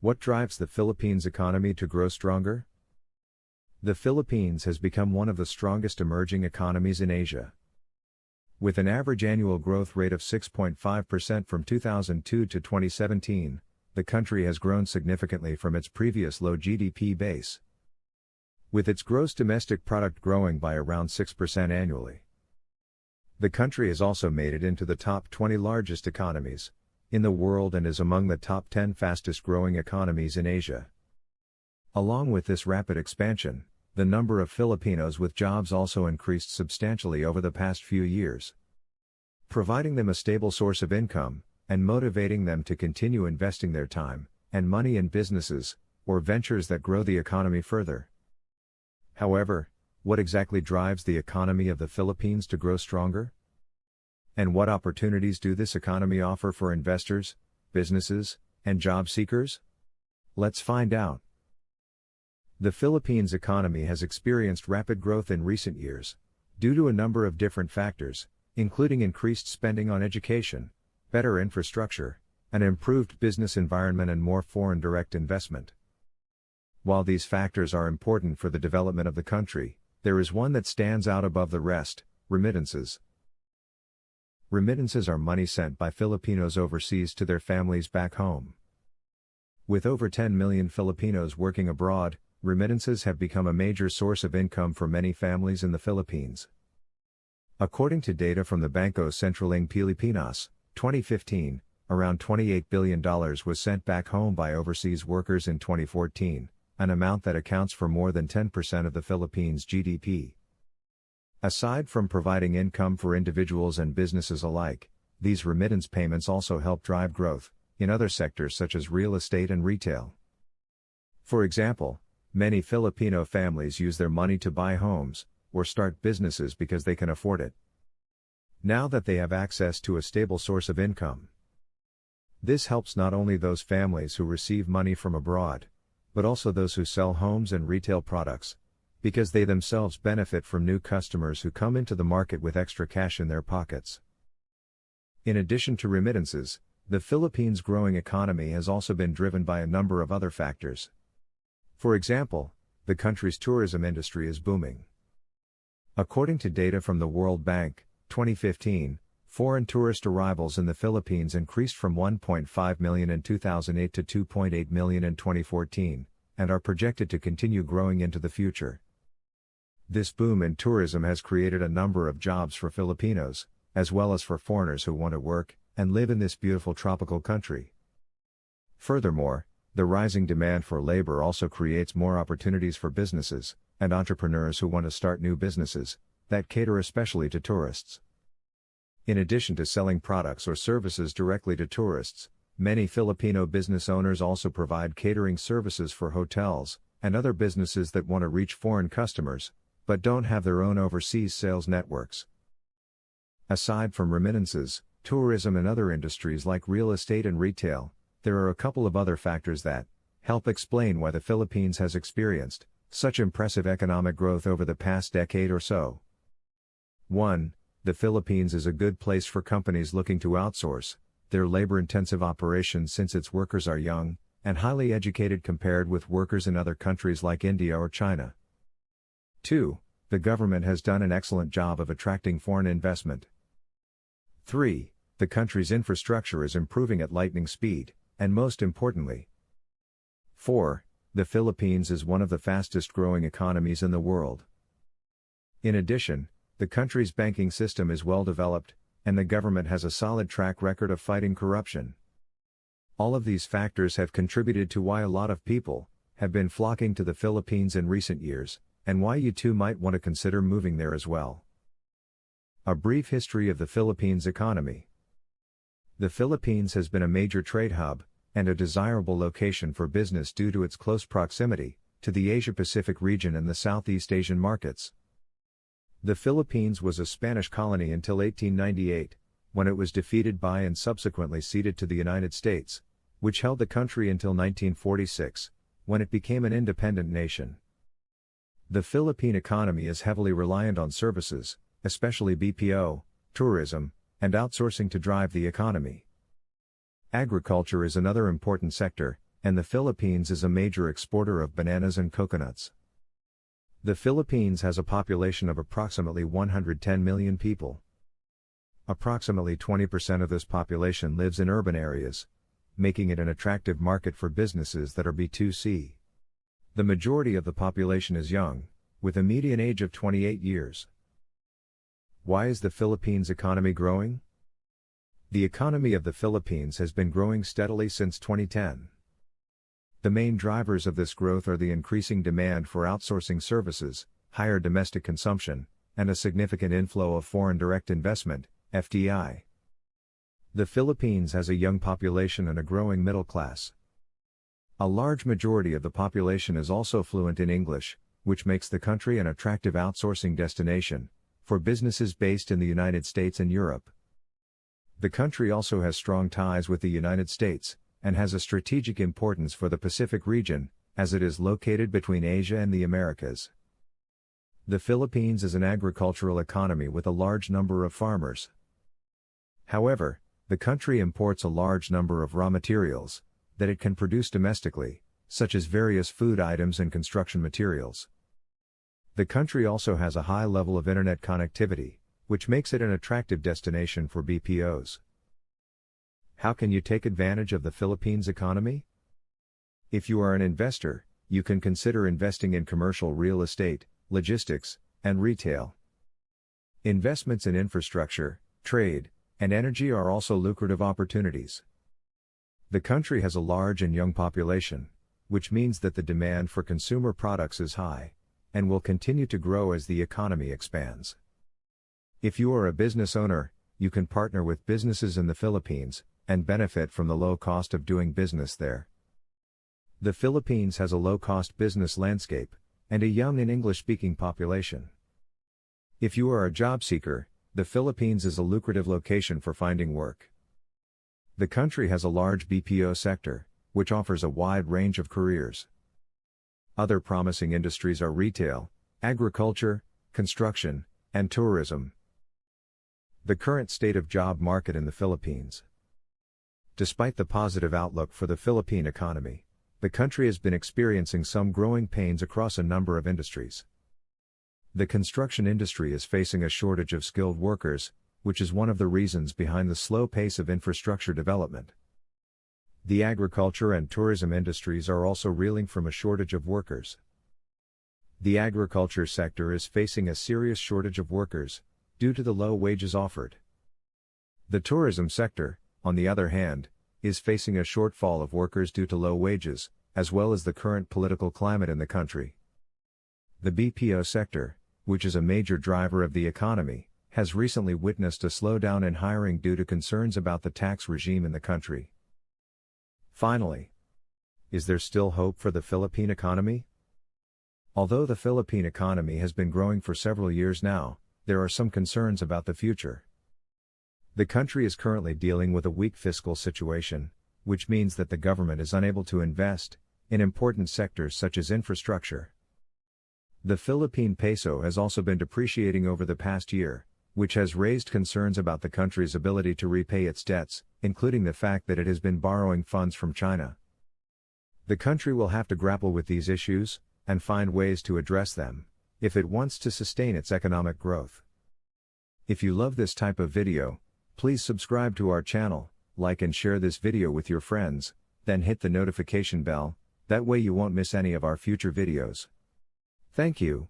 What drives the Philippines economy to grow stronger? The Philippines has become one of the strongest emerging economies in Asia. With an average annual growth rate of 6.5% from 2002 to 2017, the country has grown significantly from its previous low GDP base, with its gross domestic product growing by around 6% annually. The country has also made it into the top 20 largest economies in the world and is among the top 10 fastest growing economies in Asia. Along with this rapid expansion, the number of Filipinos with jobs also increased substantially over the past few years, providing them a stable source of income and motivating them to continue investing their time and money in businesses or ventures that grow the economy further. However, what exactly drives the economy of the Philippines to grow stronger? And what opportunities do this economy offer for investors, businesses, and job seekers? Let's find out. The Philippines economy has experienced rapid growth in recent years, due to a number of different factors, including increased spending on education, better infrastructure, an improved business environment and more foreign direct investment. While these factors are important for the development of the country, there is one that stands out above the rest: remittances. Remittances are money sent by Filipinos overseas to their families back home. With over 10 million Filipinos working abroad, remittances have become a major source of income for many families in the Philippines. According to data from the Bangko Sentral ng Pilipinas, 2015, around $28 billion was sent back home by overseas workers in 2014, an amount that accounts for more than 10% of the Philippines' GDP. Aside from providing income for individuals and businesses alike, these remittance payments also help drive growth in other sectors such as real estate and retail. For example, many Filipino families use their money to buy homes or start businesses because they can afford it, now that they have access to a stable source of income. This helps not only those families who receive money from abroad, but also those who sell homes and retail products, because they themselves benefit from new customers who come into the market with extra cash in their pockets. In addition to remittances, the Philippines' growing economy has also been driven by a number of other factors. For example, the country's tourism industry is booming. According to data from the World Bank, 2015, foreign tourist arrivals in the Philippines increased from 1.5 million in 2008 to 2.8 million in 2014, and are projected to continue growing into the future. This boom in tourism has created a number of jobs for Filipinos, as well as for foreigners who want to work and live in this beautiful tropical country. Furthermore, the rising demand for labor also creates more opportunities for businesses and entrepreneurs who want to start new businesses that cater especially to tourists. In addition to selling products or services directly to tourists, many Filipino business owners also provide catering services for hotels and other businesses that want to reach foreign customers, but don't have their own overseas sales networks. Aside from remittances, tourism and other industries like real estate and retail, there are a couple of other factors that help explain why the Philippines has experienced such impressive economic growth over the past decade or so. 1. The Philippines is a good place for companies looking to outsource their labor-intensive operations since its workers are young and highly educated compared with workers in other countries like India or China. 2. The government has done an excellent job of attracting foreign investment. 3. The country's infrastructure is improving at lightning speed, and most importantly. 4. The Philippines is one of the fastest growing economies in the world. In addition, the country's banking system is well developed, and the government has a solid track record of fighting corruption. All of these factors have contributed to why a lot of people have been flocking to the Philippines in recent years, and why you too might want to consider moving there as well. A brief history of the Philippines economy. The Philippines has been a major trade hub and a desirable location for business due to its close proximity to the Asia-Pacific region and the Southeast Asian markets. The Philippines was a Spanish colony until 1898, when it was defeated by and subsequently ceded to the United States, which held the country until 1946, when it became an independent nation. The Philippine economy is heavily reliant on services, especially BPO, tourism, and outsourcing to drive the economy. Agriculture is another important sector, and the Philippines is a major exporter of bananas and coconuts. The Philippines has a population of approximately 110 million people. Approximately 20% of this population lives in urban areas, making it an attractive market for businesses that are B2C. The majority of the population is young, with a median age of 28 years. Why is the Philippines economy growing? The economy of the Philippines has been growing steadily since 2010. The main drivers of this growth are the increasing demand for outsourcing services, higher domestic consumption, and a significant inflow of foreign direct investment, FDI. The Philippines has a young population and a growing middle class. A large majority of the population is also fluent in English, which makes the country an attractive outsourcing destination for businesses based in the United States and Europe. The country also has strong ties with the United States, and has a strategic importance for the Pacific region, as it is located between Asia and the Americas. The Philippines is an agricultural economy with a large number of farmers. However, the country imports a large number of raw materials that it can produce domestically, such as various food items and construction materials. The country also has a high level of internet connectivity, which makes it an attractive destination for BPOs. How can you take advantage of the Philippines economy? If you are an investor, you can consider investing in commercial real estate, logistics, and retail. Investments in infrastructure, trade, and energy are also lucrative opportunities. The country has a large and young population, which means that the demand for consumer products is high, and will continue to grow as the economy expands. If you are a business owner, you can partner with businesses in the Philippines, and benefit from the low cost of doing business there. The Philippines has a low-cost business landscape, and a young and English-speaking population. If you are a job seeker, the Philippines is a lucrative location for finding work. The country has a large BPO sector, which offers a wide range of careers. Other promising industries are retail, agriculture, construction, and tourism. The current state of job market in the Philippines. Despite the positive outlook for the Philippine economy, the country has been experiencing some growing pains across a number of industries. The construction industry is facing a shortage of skilled workers, which is one of the reasons behind the slow pace of infrastructure development. The agriculture and tourism industries are also reeling from a shortage of workers. The agriculture sector is facing a serious shortage of workers, due to the low wages offered. The tourism sector, on the other hand, is facing a shortfall of workers due to low wages, as well as the current political climate in the country. The BPO sector, which is a major driver of the economy, has recently witnessed a slowdown in hiring due to concerns about the tax regime in the country. Finally, is there still hope for the Philippine economy? Although the Philippine economy has been growing for several years now, there are some concerns about the future. The country is currently dealing with a weak fiscal situation, which means that the government is unable to invest in important sectors such as infrastructure. The Philippine peso has also been depreciating over the past year, which has raised concerns about the country's ability to repay its debts, including the fact that it has been borrowing funds from China. The country will have to grapple with these issues, and find ways to address them, if it wants to sustain its economic growth. If you love this type of video, please subscribe to our channel, like and share this video with your friends, then hit the notification bell, that way you won't miss any of our future videos. Thank you.